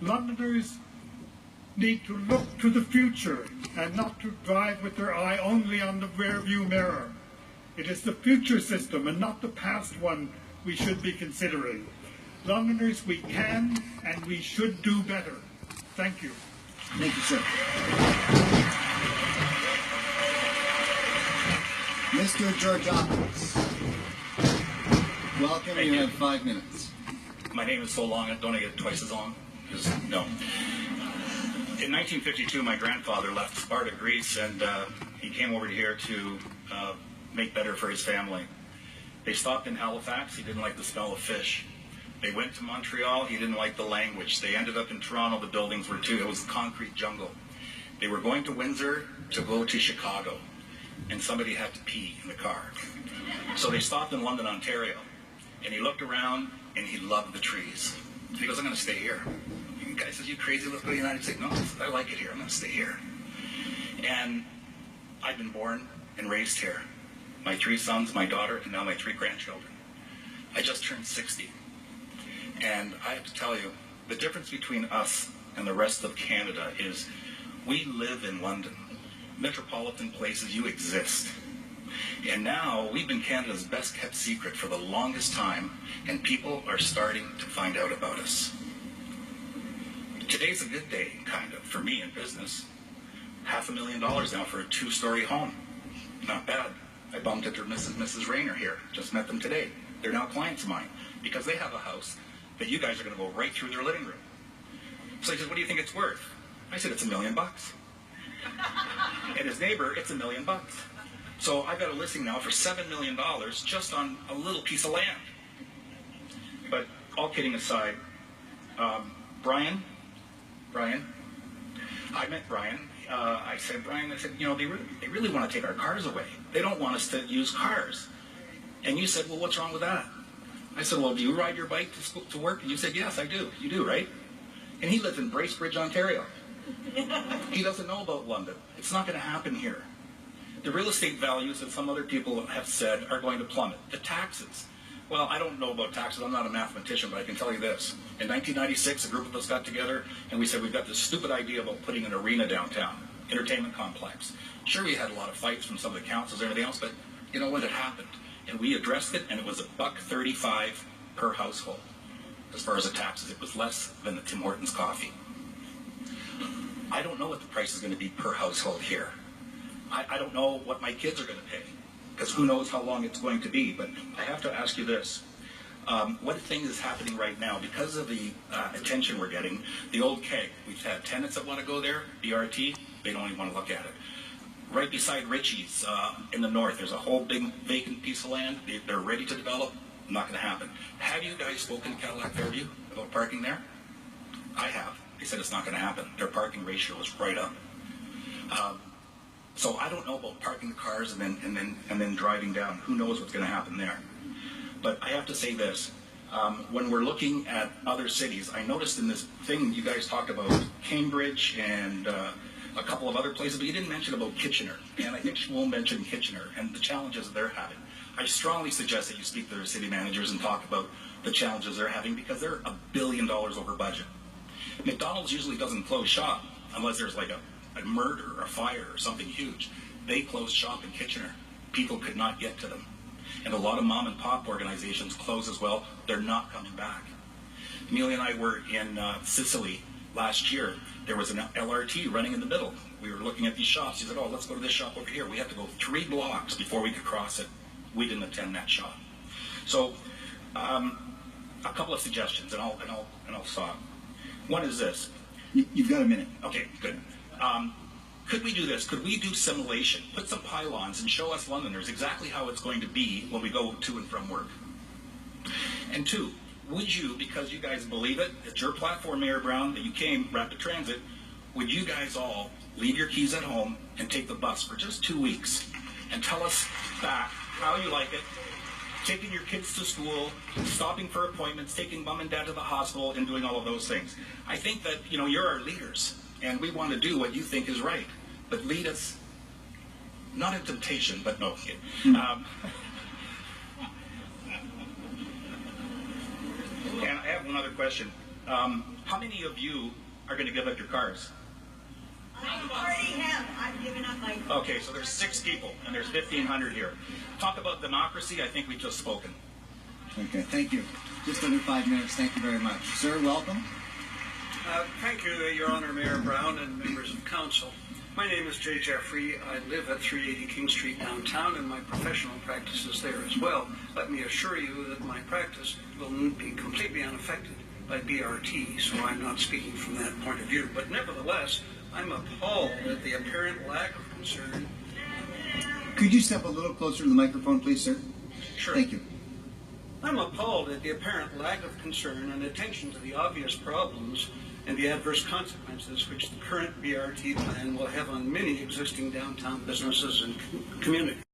Londoners need to look to the future and not to drive with their eye only on the rearview mirror. It is the future system and not the past one we should be considering. Londoners, we can and we should do better. Thank you. Thank you, sir. Mr. Georgiopoulos, welcome. You have 5 minutes. My name is so long, don't I get twice as long? No. In 1952, my grandfather left Sparta, Greece, and he came over here to make better for his family. They stopped in Halifax. He didn't like the smell of fish. They went to Montreal. He didn't like the language. They ended up in Toronto. The buildings were too. It was concrete jungle. They were going to Windsor to go to Chicago, and somebody had to pee in the car. So they stopped in London, Ontario, and he looked around, and he loved the trees. He goes, I'm going to stay here. The guy says, you crazy, let's go to the United States. No, I like it here. I'm going to stay here. And I've been born and raised here. My 3 sons, my daughter, and now my 3 grandchildren. I just turned 60. And I have to tell you, the difference between us and the rest of Canada is we live in London. Metropolitan places, you exist. And now we've been Canada's best kept secret for the longest time, and people are starting to find out about us. Today's a good day, kind of, for me in business. $500,000 now for a 2-story home. Not bad. I bumped into Mrs. Rayner here. Just met them today. They're now clients of mine because they have a house that you guys are going to go right through their living room. So he says, what do you think it's worth? I said, it's $1 million. And his neighbor, it's $1 million. So I've got a listing now for $7 million just on a little piece of land. But all kidding aside, Brian, I met Brian. I said, you know, they really want to take our cars away. They don't want us to use cars. And you said, well, what's wrong with that? I said, well, do you ride your bike to work? And you said, yes, I do. You do, right? And he lives in Bracebridge, Ontario. He doesn't know about London. It's not going to happen here. The real estate values that some other people have said are going to plummet. The taxes. Well, I don't know about taxes. I'm not a mathematician, but I can tell you this. In 1996, a group of us got together, and we said, we've got this stupid idea about putting an arena downtown, entertainment complex. Sure, we had a lot of fights from some of the councils and everything else, but you know what? It happened. And we addressed it, and it was $1.35 per household. As far as the taxes, it was less than the Tim Hortons coffee. I don't know what the price is going to be per household here. I don't know what my kids are going to pay, because who knows how long it's going to be. But I have to ask you this. What thing is happening right now, because of the attention we're getting, the old keg, we've had tenants that want to go there, BRT, they don't even want to look at it. Right beside Ritchie's in the north, there's a whole big vacant piece of land. They're ready to develop. Not going to happen. Have you guys spoken to Cadillac Fairview about parking there? I have. They said it's not going to happen. Their parking ratio is right up. So I don't know about parking the cars and then driving down. Who knows what's going to happen there? But I have to say this. When we're looking at other cities, I noticed in this thing you guys talked about Cambridge and a couple of other places, but you didn't mention about Kitchener. And I think Shmuel mentioned Kitchener and the challenges they're having. I strongly suggest that you speak to their city managers and talk about the challenges they're having, because they're $1 billion over budget. McDonald's usually doesn't close shop unless there's like a murder or a fire or something huge. They closed shop in Kitchener. People could not get to them. And a lot of mom and pop organizations close as well. They're not coming back. Amelia and I were in Sicily last year. There was an LRT running in the middle. We were looking at these shops. He said, oh, let's go to this shop over here. We had to go 3 blocks before we could cross it. We didn't attend that shop. So a couple of suggestions, and I'll stop. One is this. You've got a minute. Okay, good. Could we do this? Could we do simulation? Put some pylons and show us Londoners exactly how it's going to be when we go to and from work. And 2, would you, because you guys believe it, it's your platform, Mayor Brown, that you came rapid transit, would you guys all leave your keys at home and take the bus for just 2 weeks and tell us back how you like it, taking your kids to school, stopping for appointments, taking mom and dad to the hospital, and doing all of those things? I think that, you know, you're our leaders, and we want to do what you think is right. But lead us, not in temptation, but no. And I have one other question. How many of you are going to give up your cars? I already have. I've given up my... Okay, so there's 6 people, and there's 1,500 here. Talk about democracy, I think we've just spoken. Okay, thank you. Just under 5 minutes. Thank you very much. Sir, welcome. Thank you, Your Honor, Mayor Brown and members of council. My name is Jay Jeffrey. I live at 380 King Street downtown, and my professional practice is there as well. Let me assure you that my practice will be completely unaffected by BRT, so I'm not speaking from that point of view. But nevertheless, I'm appalled at the apparent lack of concern. Could you step a little closer to the microphone, please, sir? Sure. Thank you. I'm appalled at the apparent lack of concern and attention to the obvious problems and the adverse consequences which the current BRT plan will have on many existing downtown businesses and communities.